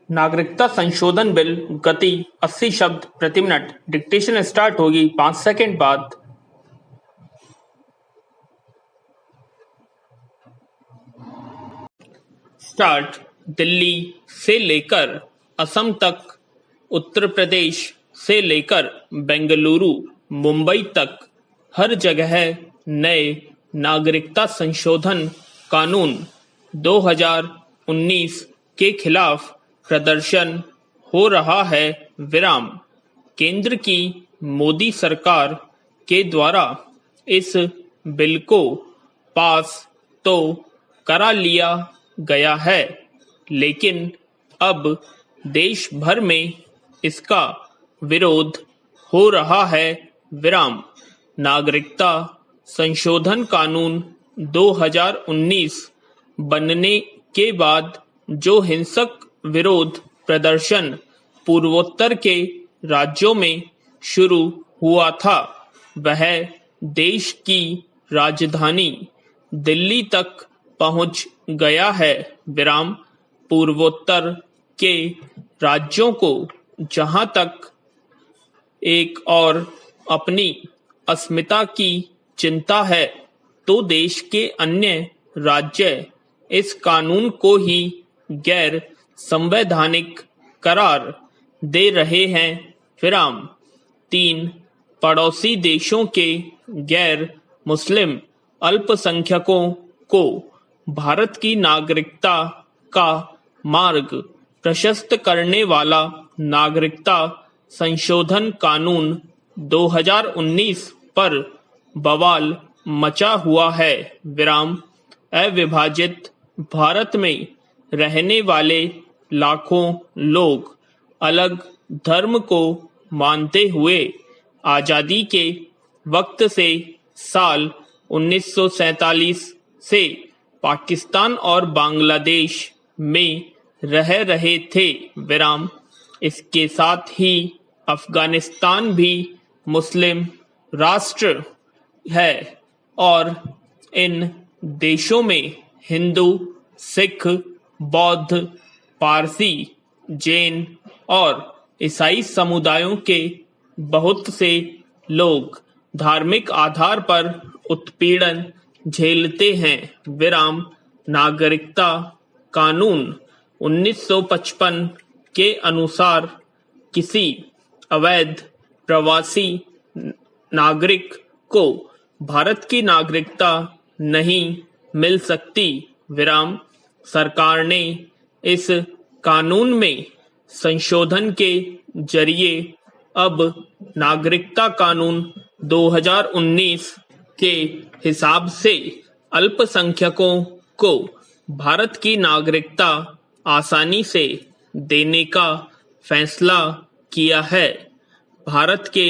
नागरिकता संशोधन बिल गति 80 शब्द प्रति मिनट। डिक्टेशन स्टार्ट होगी 5 सेकंड बाद। स्टार्ट। दिल्ली से लेकर असम तक, उत्तर प्रदेश से लेकर बेंगलुरु, मुंबई तक हर जगह नए नागरिकता संशोधन कानून 2019 के खिलाफ प्रदर्शन हो रहा है। विराम। केंद्र की मोदी सरकार के द्वारा इस बिल को पास तो करा लिया गया है, लेकिन अब देश भर में इसका विरोध हो रहा है। विराम। नागरिकता संशोधन कानून 2019 बनने के बाद जो हिंसक विरोध प्रदर्शन पूर्वोत्तर के राज्यों में शुरू हुआ था, वह देश की राजधानी दिल्ली तक पहुंच गया है। विराम। पूर्वोत्तर के राज्यों को जहां तक एक और अपनी अस्मिता की चिंता है, तो देश के अन्य राज्य इस कानून को ही गैर संवैधानिक करार दे रहे हैं। विराम। 3 पड़ोसी देशों के गैर मुस्लिम अल्पसंख्यकों को भारत की नागरिकता का मार्ग प्रशस्त करने वाला नागरिकता संशोधन कानून 2019 पर बवाल मचा हुआ है। विराम। अविभाजित भारत में रहने वाले लाखों लोग अलग धर्म को मानते हुए आजादी के वक्त से साल 1947 से पाकिस्तान और बांग्लादेश में रह रहे थे। विराम। इसके साथ ही अफगानिस्तान भी मुस्लिम राष्ट्र है और इन देशों में हिंदू, सिख, बौद्ध, पारसी, जैन और ईसाई समुदायों के बहुत से लोग धार्मिक आधार पर उत्पीड़न झेलते हैं। विराम। नागरिकता कानून 1955 के अनुसार किसी अवैध प्रवासी नागरिक को भारत की नागरिकता नहीं मिल सकती। विराम। सरकार ने इस कानून में संशोधन के जरिए अब नागरिकता कानून 2019 के हिसाब से अल्पसंख्यकों को भारत की नागरिकता आसानी से देने का फैसला किया है। भारत के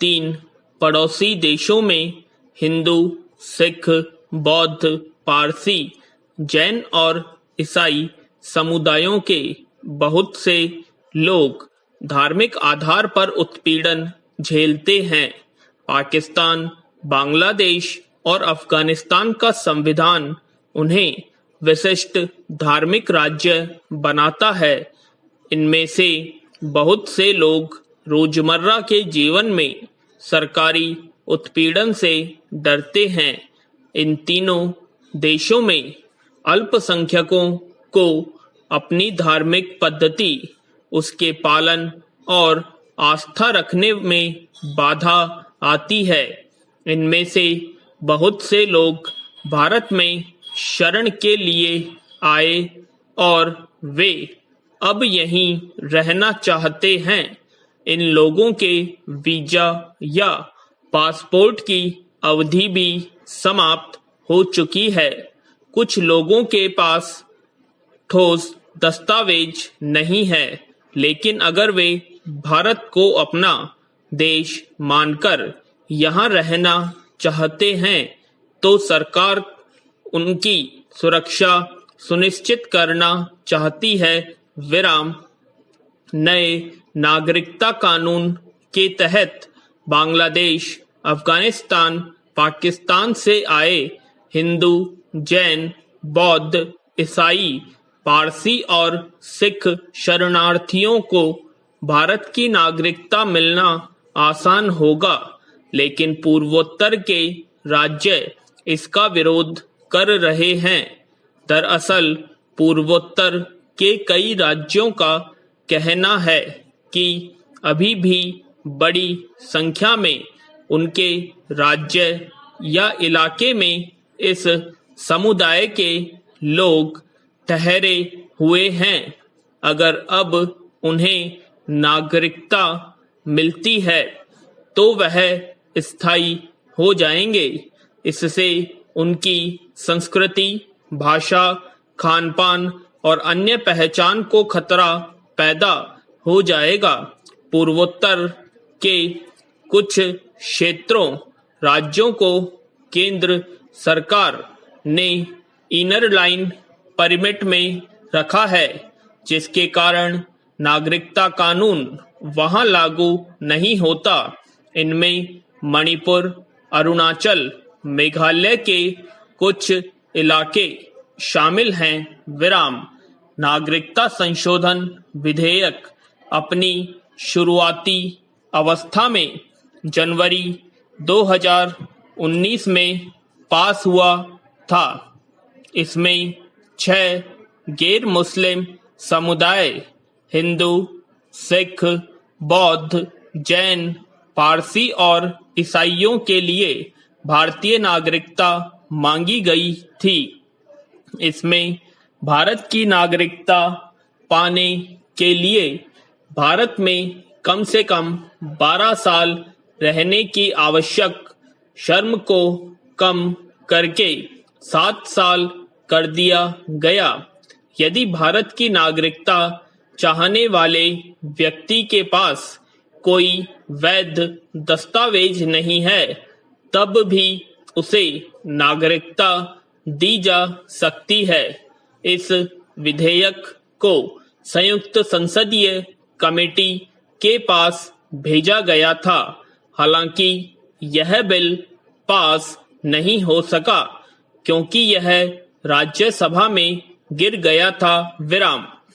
3 पड़ोसी देशों में हिंदू, सिख, बौद्ध, पारसी, जैन और ईसाई समुदायों के बहुत से लोग धार्मिक आधार पर उत्पीड़न झेलते हैं। पाकिस्तान, बांग्लादेश और अफगानिस्तान का संविधान उन्हें विशिष्ट धार्मिक राज्य बनाता है। इनमें से बहुत से लोग रोजमर्रा के जीवन में सरकारी उत्पीड़न से डरते हैं। इन तीनों देशों में अल्पसंख्यकों को अपनी धार्मिक पद्धति, उसके पालन और आस्था रखने में बाधा आती है। इनमें से बहुत से लोग भारत में शरण के लिए आए और वे अब यहीं रहना चाहते हैं। इन लोगों के वीजा या पासपोर्ट की अवधि भी समाप्त हो चुकी है। कुछ लोगों के पास ठोस दस्तावेज नहीं है, लेकिन अगर वे भारत को अपना देश मानकर यहाँ रहना चाहते हैं, तो सरकार उनकी सुरक्षा सुनिश्चित करना चाहती है। विराम। नए नागरिकता कानून के तहत बांग्लादेश, अफगानिस्तान, पाकिस्तान से आए हिंदू, जैन, बौद्ध, ईसाई पारसी और सिख शरणार्थियों को भारत की नागरिकता मिलना आसान होगा, लेकिन पूर्वोत्तर के राज्य इसका विरोध कर रहे हैं। दरअसल पूर्वोत्तर के कई राज्यों का कहना है कि अभी भी बड़ी संख्या में उनके राज्य या इलाके में इस समुदाय के लोग ठहरे हुए हैं। अगर अब उन्हें नागरिकता मिलती है तो वह स्थायी हो जाएंगे। इससे उनकी संस्कृति, भाषा, खानपान और अन्य पहचान को खतरा पैदा हो जाएगा। पूर्वोत्तर के कुछ क्षेत्रों, राज्यों को केंद्र सरकार ने इनर लाइन परमिट में रखा है, जिसके कारण नागरिकता कानून वहां लागू नहीं होता। इनमें मणिपुर, अरुणाचल, मेघालय के कुछ इलाके शामिल हैं। नागरिकता संशोधन विधेयक अपनी शुरुआती अवस्था में जनवरी 2019 में पास हुआ था। इसमें 6 गैर मुस्लिम समुदाय, हिंदू, सिख, बौद्ध, जैन, पारसी और ईसाइयों के लिए भारतीय नागरिकता मांगी गई थी। इसमें भारत की नागरिकता पाने के लिए भारत में कम से कम 12 साल रहने की आवश्यक शर्म को कम करके 7 साल कर दिया गया। यदि भारत की नागरिकता चाहने वाले व्यक्ति के पास कोई वैध दस्तावेज नहीं है, तब भी उसे नागरिकता दी जा सकती है। इस विधेयक को संयुक्त संसदीय कमेटी के पास भेजा गया था। हालांकि यह बिल पास नहीं हो सका क्योंकि यह राज्यसभा में गिर गया था।